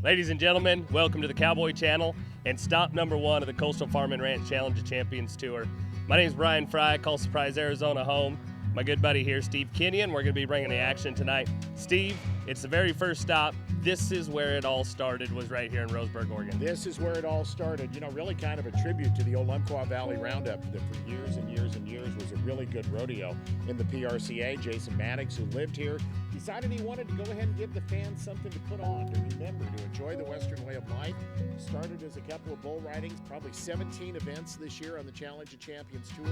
Ladies and gentlemen, welcome to the Cowboy Channel and stop number 1 of the Coastal Farm and Ranch Challenge of Champions Tour. My name is Brian Fry, call Surprise Arizona home. My good buddy here, Steve Kenyon, we're going to be bringing the action tonight. Steve, it's the very first stop. This is where it all started, was right here in Roseburg, Oregon. This is where it all started. You know, really kind of a tribute to the old Umpqua Valley Roundup that for years and years and years was a really good rodeo in the PRCA. Jason Maddox, who lived here, decided he wanted to go ahead and give the fans something to put on, to remember, to enjoy the Western way of life. Started as a couple of bull ridings, probably 17 events this year on the Challenge of Champions Tour.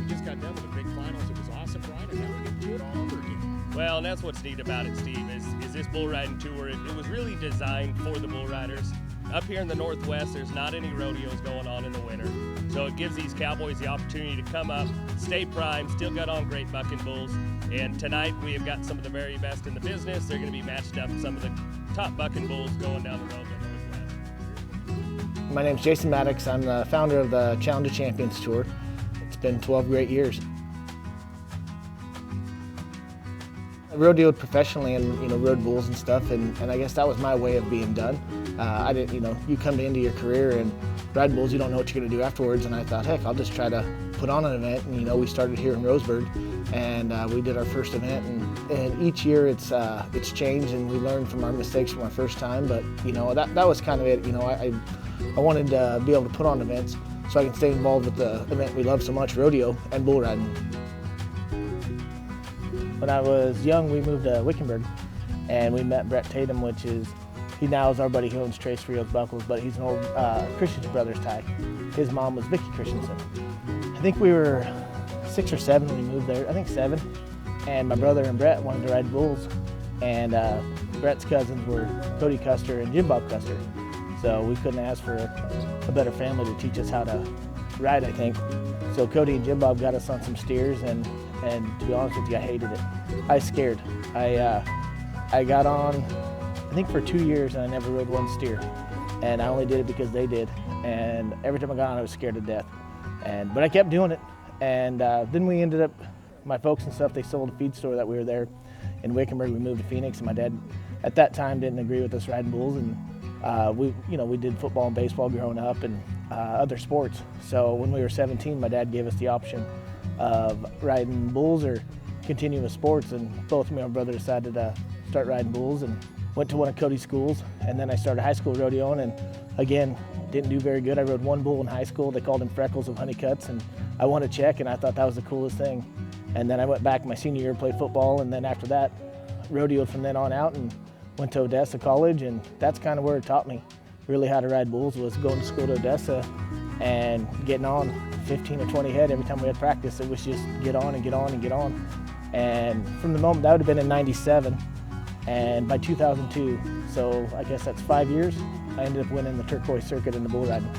We just got done with the big finals. It was awesome, Brian, and now we get to do it all over again. Well, and that's what's neat about it, Steve, is this bull riding tour. It was really designed for the bull riders. Up here in the Northwest, there's not any rodeos going on in the winter. So it gives these cowboys the opportunity to come up, stay prime, still got on great bucking bulls. And tonight we have got some of the very best in the business. They're going to be matched up with some of the top bucking bulls going down the road in the Northwest. My name's Jason Maddox. I'm the founder of the Challenge of Champions Tour. It's been 12 great years. I rodeoed professionally and rode bulls and stuff, and I guess that was my way of being done. I didn't, you come into your career and ride bulls, you don't know what you're going to do afterwards, and I thought, heck, I'll just try to put on an event. And we started here in Roseburg, and we did our first event, and each year it's changed, and we learned from our mistakes from our first time. But that was kind of it. I wanted to be able to put on events so I can stay involved with the event we love so much, rodeo and bull riding. When I was young, we moved to Wickenburg, and we met Brett Tatum, he now is our buddy who owns Trace Rios Buckles, but he's an old Christensen Brothers tie. His mom was Vicki Christensen. I think we were 6 or 7 when we moved there, I think 7. And my brother and Brett wanted to ride bulls, and Brett's cousins were Cody Custer and Jim Bob Custer. So we couldn't ask for a better family to teach us how to ride, I think. So Cody and Jim Bob got us on some steers, and to be honest with you, I hated it. I was scared. I got on, I think for 2 years, and I never rode one steer. And I only did it because they did. And every time I got on, I was scared to death. But I kept doing it. And then we ended up, my folks and stuff, they sold a feed store that we were there in Wickenburg. We moved to Phoenix, and my dad at that time didn't agree with us riding bulls. And we did football and baseball growing up and other sports. So when we were 17, my dad gave us the option of riding bulls or continuing with sports, and both me and my brother decided to start riding bulls and went to one of Cody's schools. And then I started high school rodeoing, and again, didn't do very good. I rode one bull in high school. They called him Freckles of Honeycuts, and I won a check, and I thought that was the coolest thing. And then I went back my senior year, played football, and then after that, rodeoed from then on out and went to Odessa College, and that's kind of where it taught me really how to ride bulls, was going to school to Odessa and getting on 15 or 20 head every time we had practice. It was just get on and get on and get on. And from the moment, that would have been in 97, and by 2002, so I guess that's 5 years, I ended up winning the turquoise circuit in the bull riding.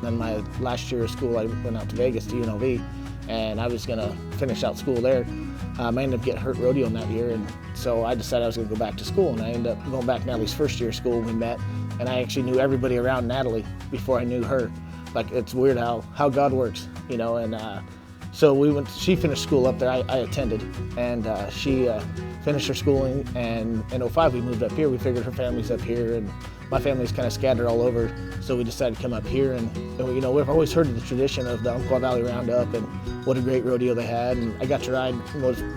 Then my last year of school, I went out to Vegas to UNLV, and I was gonna finish out school there. I ended up getting hurt rodeoing that year, and so I decided I was gonna go back to school, and I ended up going back to Natalie's first year of school. We met, and I actually knew everybody around Natalie before I knew her. Like, it's weird how God works, and so she finished school up there, I attended, and she finished her schooling, and in 05 we moved up here. We figured her family's up here, and my family's kind of scattered all over, so we decided to come up here, and we've always heard of the tradition of the Umpqua Valley Roundup and what a great rodeo they had, and I got to ride.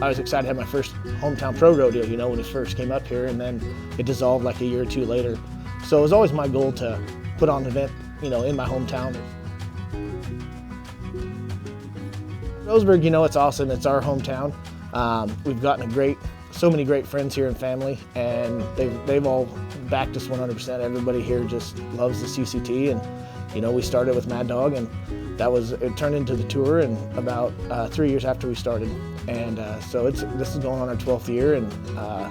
I was excited to have my first hometown pro rodeo, when it first came up here, and then it dissolved like a year or two later. So it was always my goal to put on an event, in my hometown. Roseburg, it's awesome. It's our hometown. We've gotten so many great friends here and family, and they've all backed us 100%. Everybody here just loves the CCT, and we started with Mad Dog, and it turned into the tour, and about 3 years after we started, and so this is going on our 12th year, and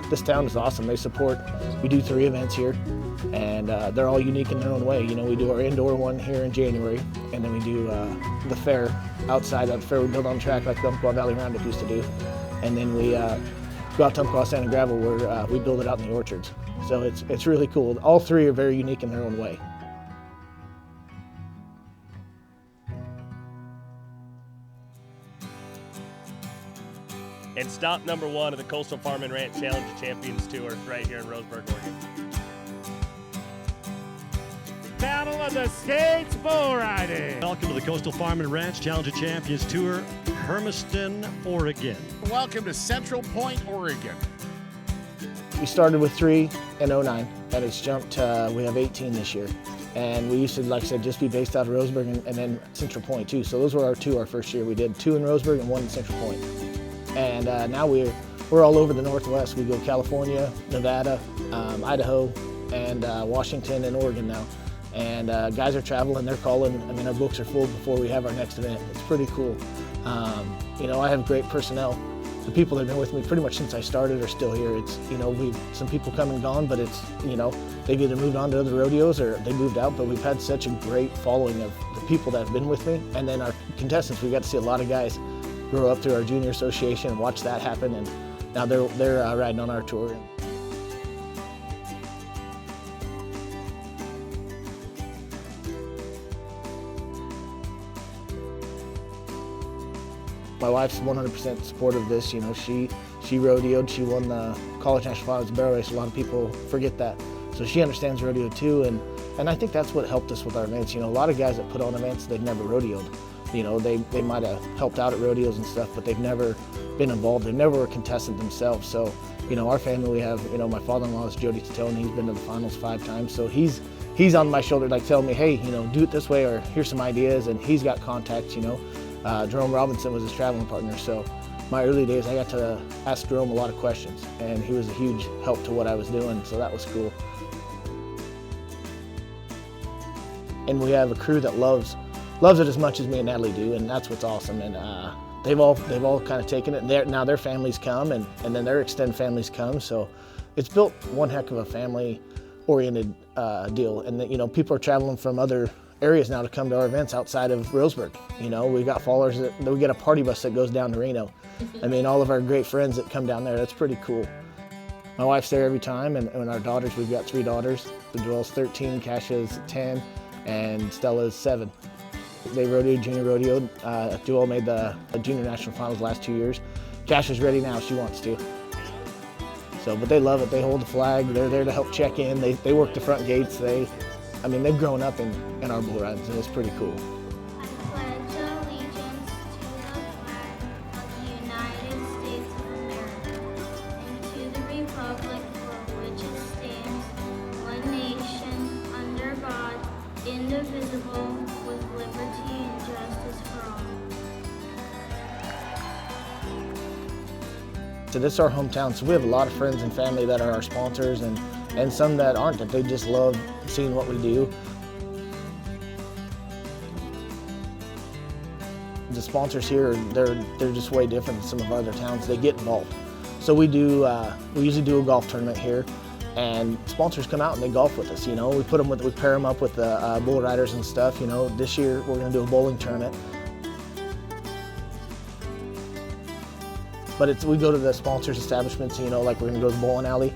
this town is awesome. We do 3 events here, and they're all unique in their own way. We do our indoor one here in January, and then we do the fair outside. That fair we build on track like the Umpqua Valley Roundup used to do, and then we go out to Umpqua Sand and Gravel where we build it out in the orchards. So it's really cool. All 3 are very unique in their own way. And stop number 1 of the Coastal Farm and Ranch Challenge of Champions Tour right here in Roseburg, Oregon. of the States bull riding. Welcome to the Coastal Farm and Ranch Challenge of Champions Tour, Hermiston, Oregon. Welcome to Central Point, Oregon. We started with 3 in '09, and it's jumped to, we have 18 this year. And we used to, like I said, just be based out of Roseburg and then Central Point too. So those were our first year. We did 2 in Roseburg and 1 in Central Point. And now we're all over the Northwest. We go California, Nevada, Idaho, and Washington and Oregon now. And guys are traveling, they're calling. I mean, our books are full before we have our next event. It's pretty cool. You know, I have great personnel. The people that have been with me pretty much since I started are still here. It's, you know, we've some people come and gone, but it's, you know, they've either moved on to other rodeos or they moved out, but we've had such a great following of the people that have been with me. And then our contestants, we got to see a lot of guys grow up through our junior association and watch that happen. And now they're riding on our tour. My wife's 100% supportive of this. You know, she rodeoed. She won the College National Finals barrel race. A lot of people forget that. So she understands rodeo too, and I think that's what helped us with our events. You know, a lot of guys that put on events, they've never rodeoed. You know, they might have helped out at rodeos and stuff, but they've never been involved. They never were a contestant themselves. So, you know, our family, we have, you know, my father-in-law is Jody Titone. He's been to the finals 5 times. So he's on my shoulder, like telling me, hey, you know, do it this way, or here's some ideas, and he's got contacts, you know. Jerome Robinson was his traveling partner, so my early days I got to ask Jerome a lot of questions, and he was a huge help to what I was doing, so that was cool. And we have a crew that loves it as much as me and Natalie do, and that's what's awesome. And they've all kind of taken it. Now their families come, and then their extended families come, so it's built one heck of a family-oriented deal. And you know, people are traveling from other areas now to come to our events outside of Roseburg. You know, we got followers we get a party bus that goes down to Reno. I mean, all of our great friends that come down there, that's pretty cool. My wife's there every time, and our daughters, we've got 3 daughters. Joelle's 13, Kasha's 10, and Stella's 7. They rodeoed, junior rodeoed. Joelle made the junior national finals last 2 years. Kasha's ready now, she wants to. So, but they love it, they hold the flag, they're there to help check in, they work the front gates. I mean, they've grown up in our bull rides, and it's pretty cool. I pledge allegiance to the flag of the United States of America and to the republic for which it stands, one nation, under God, indivisible, with liberty and justice for all. So this is our hometown, so we have a lot of friends and family that are our sponsors, and some that aren't, that they just love seeing what we do. The sponsors here, they're just way different than some of our other towns. They get involved. So we usually do a golf tournament here, and sponsors come out and they golf with us. You know, we pair them up with the bull riders and stuff. You know, this year we're going to do a bowling tournament. But we go to the sponsors' establishments, you know, like we're going to go to the bowling alley.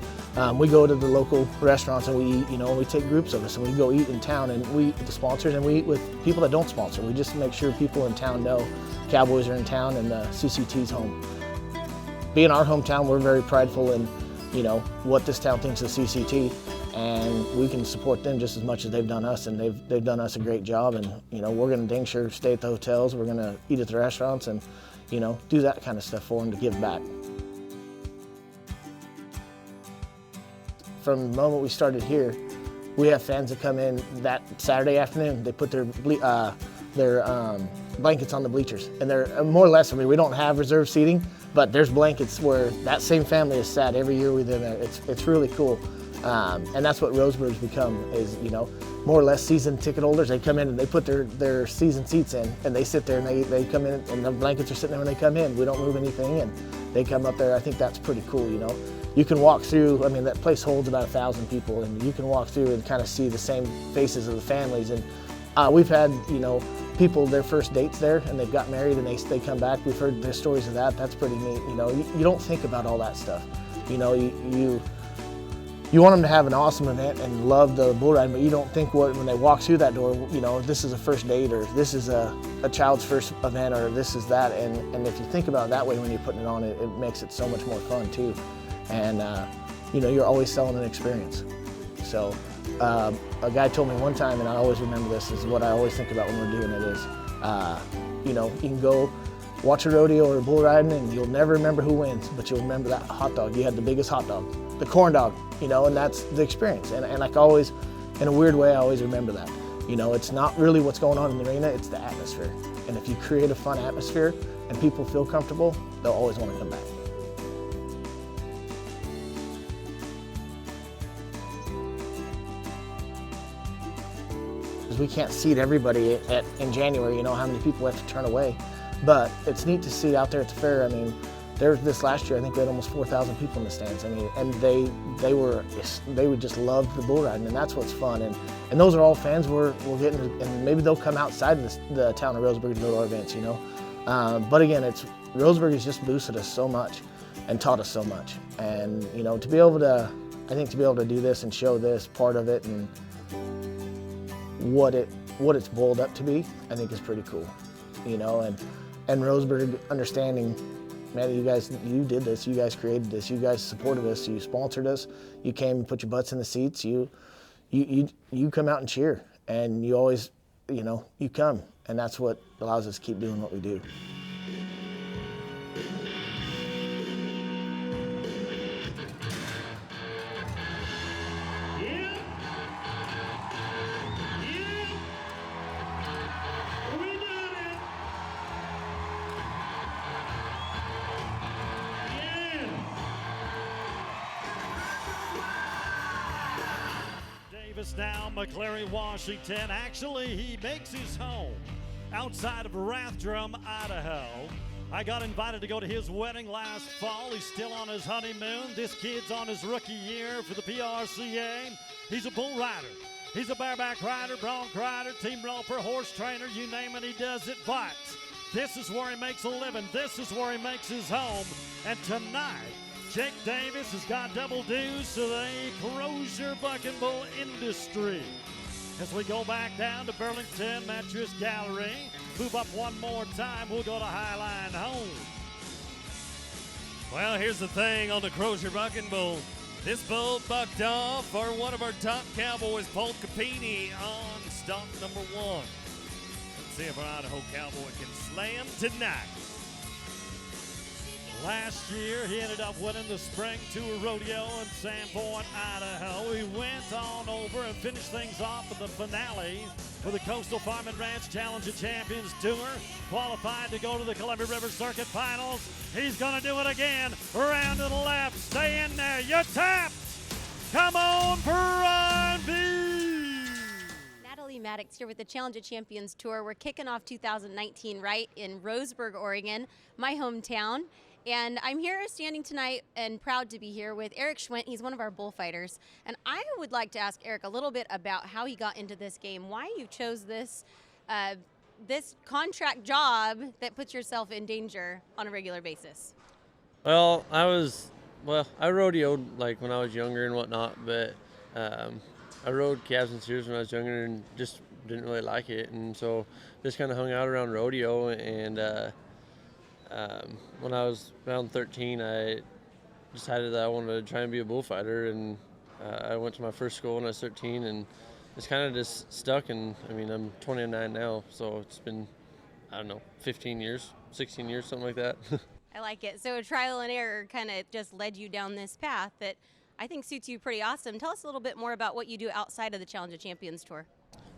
We go to the local restaurants and we eat, you know, we take groups of us and we go eat in town, and we eat with the sponsors, and we eat with people that don't sponsor. We just make sure people in town know Cowboys are in town and the CCT's home. Being our hometown, we're very prideful in, you know, what this town thinks of CCT, and we can support them just as much as they've done us, and they've done us a great job. And, you know, we're going to dang sure stay at the hotels, we're going to eat at the restaurants, and, you know, do that kind of stuff for them to give back. From the moment we started here, we have fans that come in that Saturday afternoon. They put their blankets on the bleachers, and they're more or less, I mean, we don't have reserved seating, but there's blankets where that same family is sat every year within there. It's really cool. And that's what Roseburg's become, is, you know, more or less season ticket holders. They come in and they put their season seats in, and they sit there, and they come in, and the blankets are sitting there when they come in. We don't move anything, and they come up there. I think that's pretty cool, you know. You can walk through, I mean, that place holds about 1,000 people, and you can walk through and kind of see the same faces of the families. And we've had, you know, people, their first dates there, and they've got married, and they come back. We've heard their stories of that. That's pretty neat. You know, you don't think about all that stuff. You know, you want them to have an awesome event and love the bull ride, but you don't think when they walk through that door, you know, this is a first date, or this is a child's first event, or this is that. And if you think about it that way when you're putting it on, it makes it so much more fun too. And you know, you're always selling an experience. So A guy told me one time, and I always remember this, is what I always think about when we're doing it is, you know, you can go watch a rodeo or a bull riding and you'll never remember who wins, but you'll remember that hot dog. You had the biggest hot dog, the corn dog, you know, and that's the experience. And like always, in a weird way, I always remember that. You know, it's not really what's going on in the arena, it's the atmosphere. And if you create a fun atmosphere and people feel comfortable, they'll always want to come back. We can't seat everybody in January, you know, how many people have to turn away. But it's neat to see out there at the fair. I mean, this last year, I think we had almost 4,000 people in the stands. I mean, and they would just love the bull riding, and that's what's fun. And those are all fans we're getting, and maybe they'll come outside of the town of Roseburg to go to our events, you know. But again, Roseburg has just boosted us so much and taught us so much. And, you know, to be able to do this and show this part of it and what it's boiled up to be, I think is pretty cool, you know. And Roseburg understanding, man, you did this, you guys created this, you guys supported us, you sponsored us, you came and put your butts in the seats, you come out and cheer, and you always, you know, you come, and that's what allows us to keep doing what we do. Now, McLaren, Washington. Actually, he makes his home outside of Rathdrum, Idaho. I got invited to go to his wedding last fall. He's still on his honeymoon. This kid's on his rookie year for the PRCA. He's a bull rider. He's a bareback rider, bronc rider, team roper, horse trainer, you name it, he does it. But this is where he makes a living. This is where he makes his home. And tonight, Jake Davis has got double dues to the Crozier Bucking Bull industry. As we go back down to Burlington Mattress Gallery, move up one more time, we'll go to Highline Home. Well, here's the thing on the Crozier Bucking Bull. This bull bucked off for one of our top cowboys, Paul Capini, on stop number 1. Let's see if our Idaho cowboy can slam tonight. Last year, he ended up winning the Spring Tour Rodeo in Sandpoint, Idaho. He went on over and finished things off with the finale for the Coastal Farm and Ranch Challenge of Champions Tour. Qualified to go to the Columbia River Circuit Finals. He's going to do it again. Around to the left. Stay in there. You're tapped. Come on, Brian B. Natalie Maddox here with the Challenge of Champions Tour. We're kicking off 2019 right in Roseburg, Oregon, my hometown. And I'm here standing tonight and proud to be here with Eric Schwent. He's one of our bullfighters. And I would like to ask Eric a little bit about how he got into this game, why you chose this contract job that puts yourself in danger on a regular basis. Well, I rodeoed like when I was younger and whatnot, but I rode calves and steers when I was younger and just didn't really like it. And so just kind of hung out around rodeo, and when I was around 13, I decided that I wanted to try and be a bullfighter, and I went to my first school when I was 13, and it's kind of just stuck. And I mean, I'm 29 now, so it's been, I don't know, 15 years, 16 years, something like that. I like it. So trial and error kind of just led you down this path that I think suits you pretty awesome. Tell us a little bit more about what you do outside of the Challenge of Champions Tour.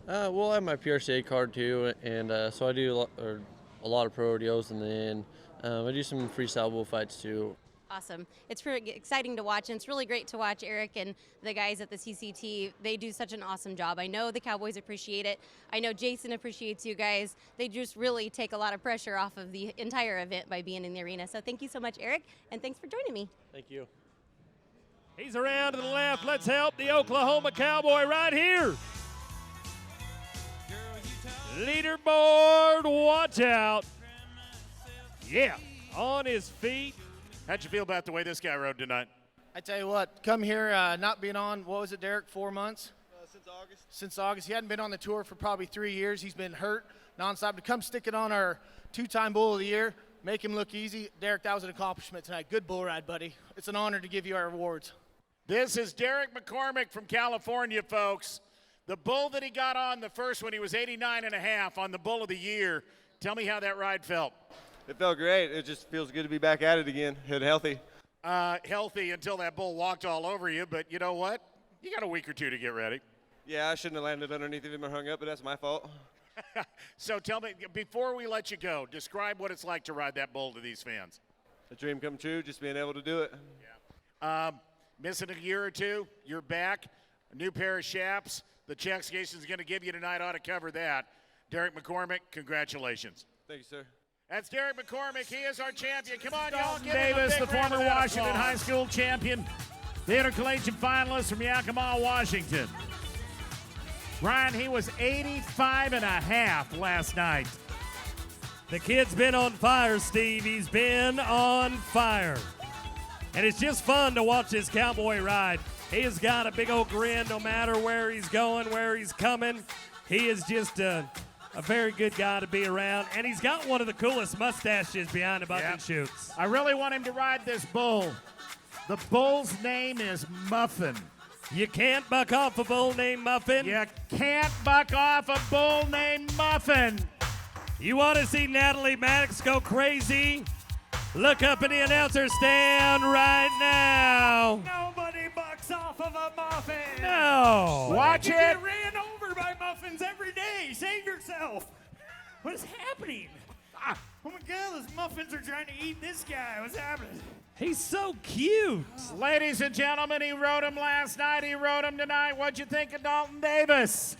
Well, I have my PRCA card too, and so I do a lot of pro rodeos, and then I do some freestyle bullfights too. Awesome. It's pretty exciting to watch, and it's really great to watch Eric and the guys at the CCT. They do such an awesome job. I know the Cowboys appreciate it. I know Jason appreciates you guys. They just really take a lot of pressure off of the entire event by being in the arena. So thank you so much, Eric, and thanks for joining me. Thank you. He's around to the left. Let's help the Oklahoma Cowboy right here. Leaderboard, watch out. Yeah, on his feet. How'd you feel about the way this guy rode tonight? I tell you what, come here, not being on, what was it, Derek, 4 months? Since August. Since August. He hadn't been on the tour for probably 3 years. He's been hurt nonstop. To come stick it on our 2-time Bull of the Year, make him look easy. Derek, that was an accomplishment tonight. Good bull ride, buddy. It's an honor to give you our awards. This is Derek McCormick from California, folks. The bull that he got on the first one, he was 89.5 on the bull of the year. Tell me how that ride felt. It felt great. It just feels good to be back at it again, and healthy. Healthy until that bull walked all over you, but you know what? You got a week or two to get ready. Yeah, I shouldn't have landed underneath him and hung up, but that's my fault. So tell me, before we let you go, describe what it's like to ride that bull to these fans. A dream come true, just being able to do it. Yeah. Missing a year or two, you're back. A new pair of shaps. The check station's going to give you tonight ought to cover that. Derek McCormick, congratulations. Thank you, sir. That's Derek McCormick. He is our champion. Come on, y'all. Dalton Give him a Davis, big the round former of Washington applause. High School champion, the intercollegiate finalist from Yakima, Washington. Brian, he was 85.5 last night. The kid's been on fire, Steve. He's been on fire. And it's just fun to watch this cowboy ride. He has got a big old grin no matter where he's going, where he's coming. He is just a very good guy to be around. And he's got one of the coolest mustaches behind the bucking chutes. I really want him to ride this bull. The bull's name is Muffin. You can't buck off a bull named Muffin. You can't buck off a bull named Muffin. You want to see Natalie Maddox go crazy? Look up in the announcer stand right now. Nobody bucks off of a muffin. No. Watch You it. get ran over by muffins every day. Save yourself. What is happening? Oh my God, those muffins are trying to eat this guy. What's happening? He's so cute. Ladies and gentlemen, he rode him last night. He rode him tonight. What'd you think of Dalton Davis?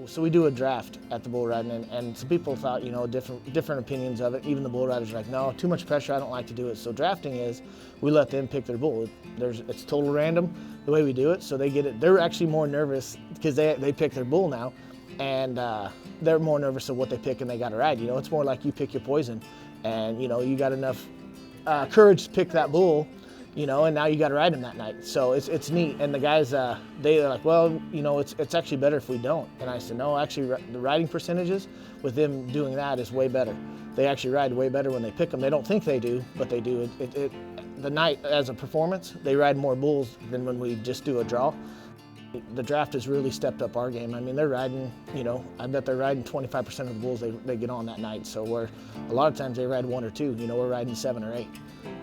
So we do a draft at the bull riding, and some people thought, you know, different opinions of it. Even the bull riders are like, no, too much pressure, I don't like to do it. So drafting is, we let them pick their bull. It's total random the way we do it, so they get it. They're actually more nervous because they pick their bull now, and they're more nervous of what they pick and they got to ride. You know, it's more like you pick your poison, and you know, you got enough courage to pick that bull, you know, and now you got to ride him that night. So it's neat. And the guys, they're like, well, you know, it's actually better if we don't. And I said, no, actually, the riding percentages with them doing that is way better. They actually ride way better when they pick them. They don't think they do, but they do. The night as a performance, they ride more bulls than when we just do a draw. The draft has really stepped up our game. I mean, they're riding, you know, I bet they're riding 25% of the bulls they get on that night. So a lot of times they ride 1 or 2, you know, we're riding 7 or 8.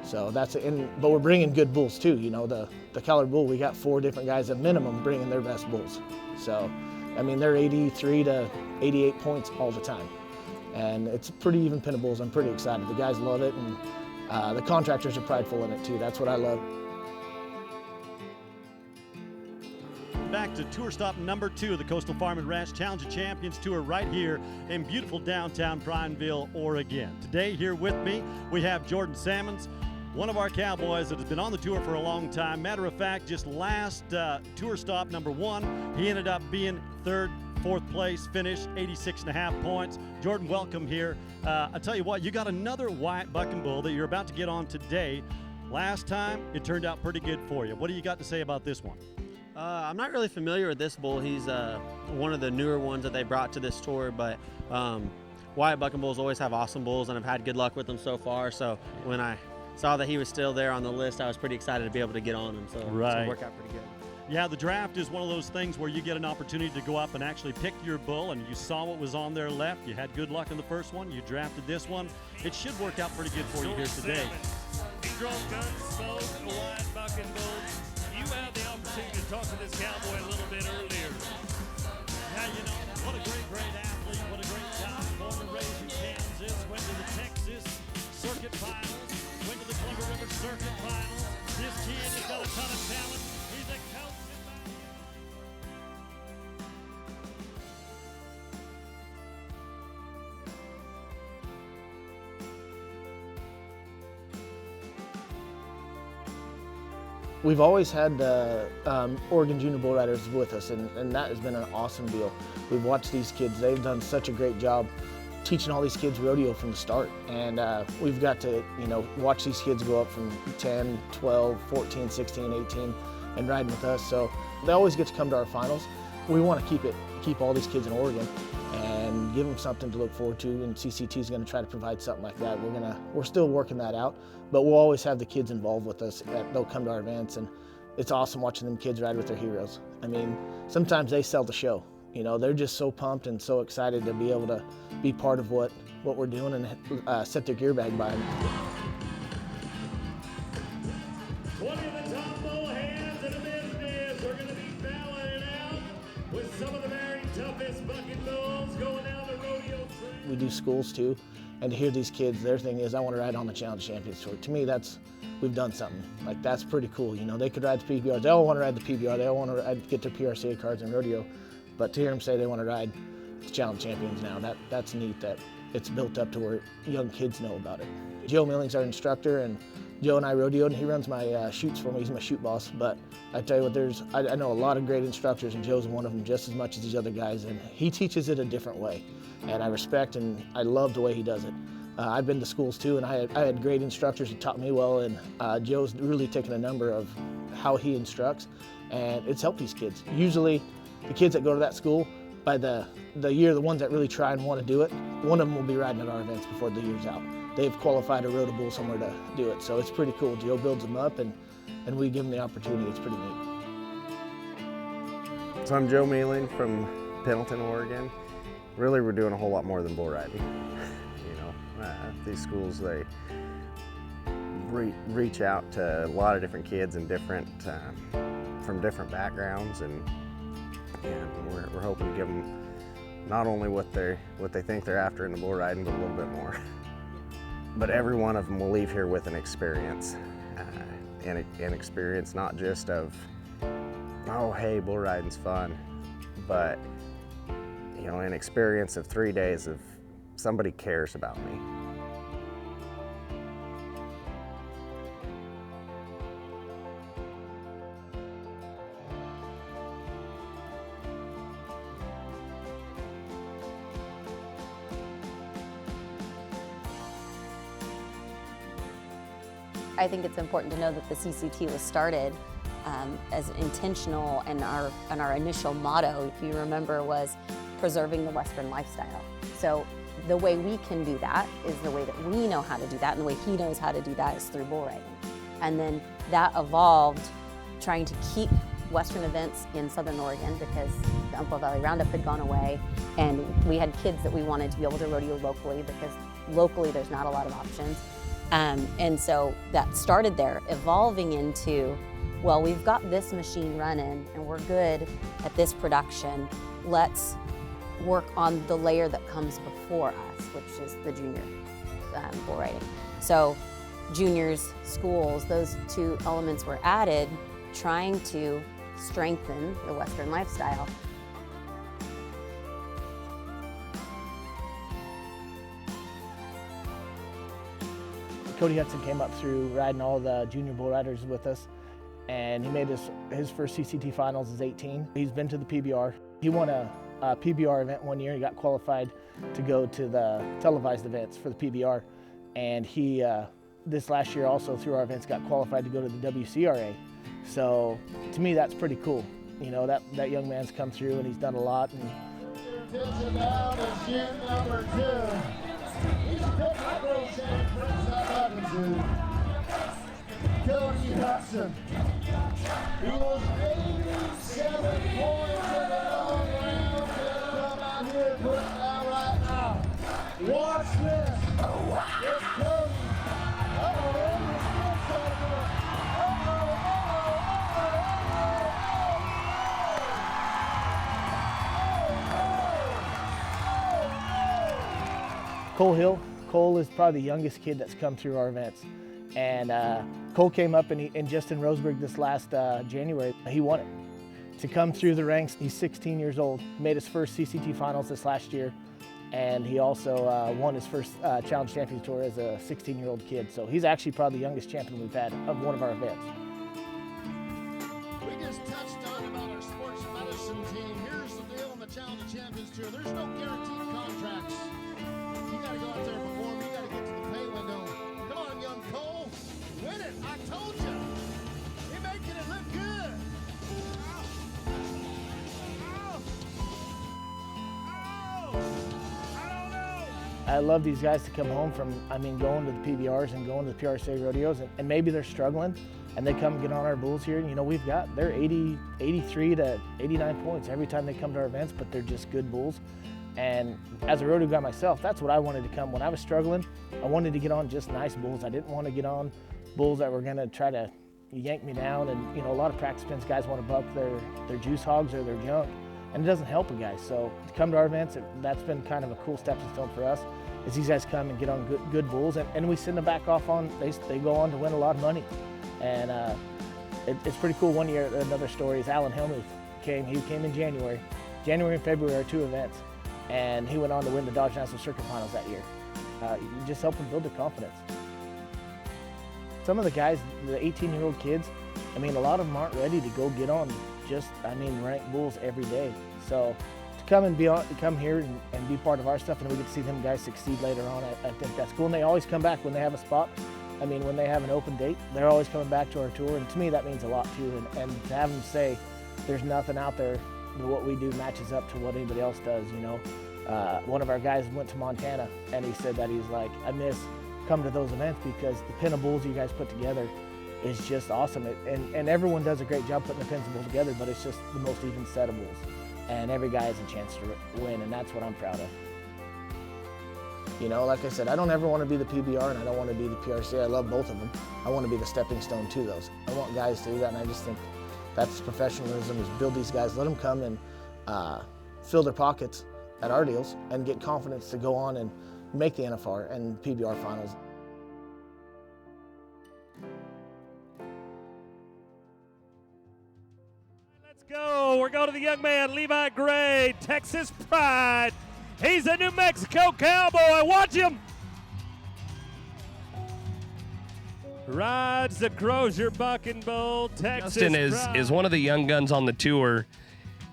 So but we're bringing good bulls too. You know, the colored bull, we got 4 different guys at minimum bringing their best bulls. So, I mean, they're 83 to 88 points all the time. And it's pretty even pin of bulls. I'm pretty excited. The guys love it, and the contractors are prideful in it too. That's what I love. Back to tour stop number 2 of the Coastal Farm and Ranch Challenge of Champions Tour right here in beautiful downtown Prineville, Oregon. Today here with me, we have Jordan Sammons, one of our cowboys that has been on the tour for a long time. Matter of fact, just last tour stop number 1, he ended up being 3rd, 4th place finish, 86.5 points. Jordan, welcome here. I tell you what, you got another white bucking bull that you're about to get on today. Last time, it turned out pretty good for you. What do you got to say about this one? I'm not really familiar with this bull. He's one of the newer ones that they brought to this tour, but Wyatt bucking bulls always have awesome bulls, and I've had good luck with them so far. So when I saw that he was still there on the list, I was pretty excited to be able to get on him. So right. It worked out pretty good. Yeah, the draft is one of those things where you get an opportunity to go up and actually pick your bull, and you saw what was on there left. You had good luck in the first one. You drafted this one. It should work out pretty good for you here today. He drove guns, bows, and Wyatt bucking bulls. You had the opportunity to talk to this cowboy a little bit earlier. Yeah, you know, what a great athlete, what a great job. Born and raised in Kansas, went to the Texas Circuit Finals, went to the Columbia River Circuit Finals. This kid has got a ton of talent. He's a coach. We've always had the Oregon Junior Bull Riders with us, and that has been an awesome deal. We've watched these kids. They've done such a great job teaching all these kids rodeo from the start. And we've got to, you know, watch these kids go up from 10, 12, 14, 16, 18, and riding with us. So they always get to come to our finals. We want to keep all these kids in Oregon. And and give them something to look forward to, and CCT is going to try to provide something like that. We're still working that out, but we'll always have the kids involved with us. They'll come to our events, and it's awesome watching them kids ride with their heroes. I mean, sometimes they sell the show. You know, they're just so pumped and so excited to be able to be part of what we're doing and set their gear bag by them. 20 of the top bull hands in the business are going to be battling it out with some of the very toughest bucking bulls going down the rodeo track. We do schools too, and to hear these kids, their thing is, I want to ride on the Challenge Champions Tour. To me, we've done something. Like, that's pretty cool. You know, they could ride the PBR. They all want to ride the PBR. They all want to get their PRCA cards and rodeo. But to hear them say they want to ride the Challenge Champions now, that's neat that it's built up to where young kids know about it. Joe Milling's our instructor, and Joe and I rodeoed, and he runs my shoots for me. He's my shoot boss. But I tell you what, I know a lot of great instructors, and Joe's one of them just as much as these other guys, and he teaches it a different way. And I respect and I love the way he does it. I've been to schools too, and I had great instructors who taught me well, and Joe's really taken a number of how he instructs, and it's helped these kids. Usually, the kids that go to that school, by the year, the ones that really try and want to do it, one of them will be riding at our events before the year's out. They've qualified or rode a bull somewhere to do it, so it's pretty cool. Joe builds them up, and we give them the opportunity. It's pretty neat. So I'm Joe Mealing from Pendleton, Oregon. Really, we're doing a whole lot more than bull riding. You know, these schools, they reach out to a lot of different kids and from different backgrounds, and we're hoping to give them not only what they think they're after in the bull riding, but a little bit more. But every one of them will leave here with an experience, an experience not just of, oh hey, bull riding's fun, but you know, an experience of 3 days of somebody cares about me. I think it's important to know that the CCT was started as intentional, and our initial motto, if you remember, was preserving the Western lifestyle. So the way we can do that is the way that we know how to do that, and the way he knows how to do that is through bull riding. And then that evolved trying to keep Western events in Southern Oregon because the Umpqua Valley Roundup had gone away, and we had kids that we wanted to be able to rodeo locally because locally there's not a lot of options. And so that started there, evolving into, well, we've got this machine running and we're good at this production. Let's work on the layer that comes before us, which is the junior bull riding. So juniors, schools, those two elements were added, trying to strengthen the Western lifestyle. Cody Hudson came up through riding all the junior bull riders with us, and he made his first CCT finals as 18. He's been to the PBR. He won a PBR event one year. He got qualified to go to the televised events for the PBR, and he this last year also through our events got qualified to go to the WCRA. So to me, that's pretty cool. You know, that young man's come through and he's done a lot. And number 2. Cody Hudson. He was 87 points in the long round. Come out here and put it down right now. Watch this. It's Cody. Cole Hill. Cole is probably the youngest kid that's come through our events. And Cole came up and just in Roseburg this last January, he won it. To come through the ranks, he's 16 years old, made his first CCT finals this last year, and he also won his first Challenge Champions Tour as a 16-year-old kid. So he's actually probably the youngest champion we've had of one of our events. We just touched on about our sports medicine team. Here's the deal on the Challenge Champions Tour. There's no guaranteed contracts. You got to go out there and perform. You got to get to the pay window. Come on, young Cole. Win it. I told you. You're making it look good. Ow. Ow. Ow. I love these guys to come home from, going to the PBRs and going to the PRCA rodeos, and maybe they're struggling, and they come and get on our bulls here, and they're 83 to 89 points every time they come to our events, but they're just good bulls. And as a rodeo guy myself, that's what I wanted to come. When I was struggling, I wanted to get on just nice bulls. I didn't want to get on bulls that were gonna try to yank me down, and a lot of practice pins guys want to buck their juice hogs or their junk, and it doesn't help a guy. So to come to our events, that's been kind of a cool stepping stone for us, is these guys come and get on good bulls, and we send them back off on, they go on to win a lot of money. And it's pretty cool. One year, another story is Alan Helmuth he came in January and February are 2 events, and he went on to win the Dodge National Circuit Finals that year. You just help them build their confidence. Some of the guys, the 18-year-old kids, a lot of them aren't ready to go get on ranked bulls every day. So to come here and be part of our stuff, and we get to see them guys succeed later on, I think that's cool. And they always come back when they have a spot. When they have an open date, they're always coming back to our tour, and to me that means a lot too. And to have them say there's nothing out there, what we do matches up to what anybody else does, One of our guys went to Montana, and he said that he's like, I miss coming to those events because the pin of bulls you guys put together is just awesome. And everyone does a great job putting the pins of bulls together, but it's just the most even set of bulls. And every guy has a chance to win, and that's what I'm proud of. Like I said, I don't ever want to be the PBR, and I don't want to be the PRCA. I love both of them. I want to be the stepping stone to those. I want guys to do that, and I just think that's professionalism, is build these guys, let them come and fill their pockets at our deals and get confidence to go on and make the NFR and PBR finals. Let's go. We're going to the young man, Levi Gray, Texas Pride. He's a New Mexico cowboy. Watch him. Rides the Crozier Bucking Bull, Texas Justin Pride. is one of the young guns on the tour.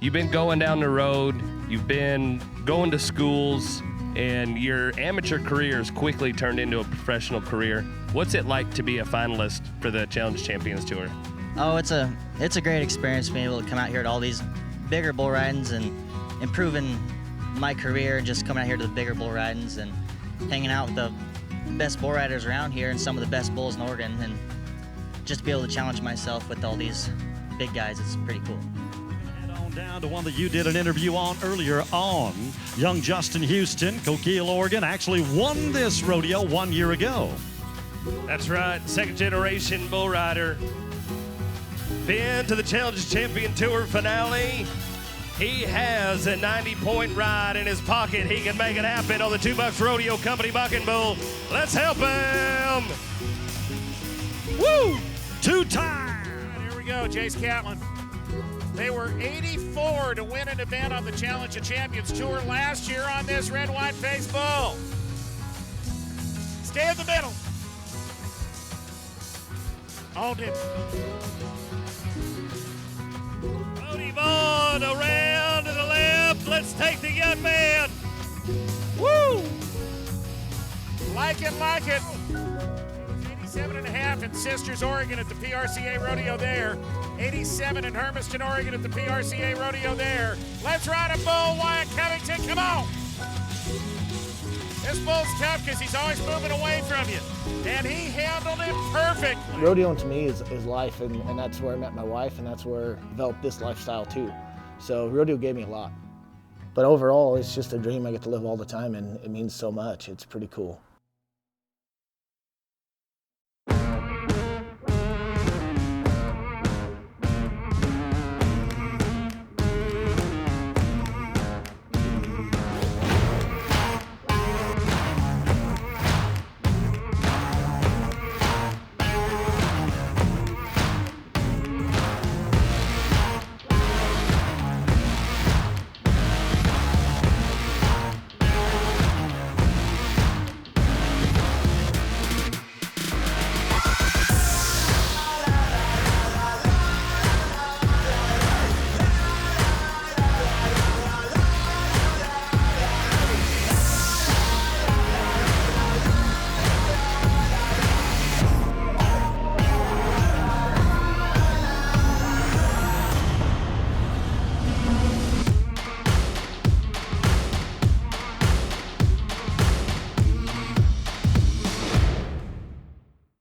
You've been going down the road, you've been going to schools, and your amateur career has quickly turned into a professional career. What's it like to be a finalist for the Challenge Champions Tour? Oh, it's a great experience being able to come out here to all these bigger bull ridings and improving my career, and just coming out here to the bigger bull ridings and hanging out with the best bull riders around here and some of the best bulls in Oregon, and just to be able to challenge myself with all these big guys, it's pretty cool. Down to one that you did an interview on earlier on. Young Justin Houston, Coquille, Oregon, actually won this rodeo 1 year ago. That's right, second generation bull rider. Been to the Challenge Champion Tour finale. He has a 90-point ride in his pocket. He can make it happen on the $2 Rodeo Company Bucking Bull. Let's help him. Woo! Two-time. Here we go, Jace Catlin. They were 84 to win an event on the Challenge of Champions Tour last year on this red, white face bull. Stay in the middle. Hold him. Cody Vaughn around to the left. Let's take the young man. Woo! Like it, like it. 87.5 in Sisters, Oregon at the PRCA Rodeo there. 87 in Hermiston, Oregon at the PRCA Rodeo there. Let's ride a bull, Wyatt Covington, come on. This bull's tough because he's always moving away from you. And he handled it perfectly. Rodeoing to me is life, and that's where I met my wife, and that's where I developed this lifestyle too. So rodeo gave me a lot. But overall, it's just a dream I get to live all the time, and it means so much. It's pretty cool.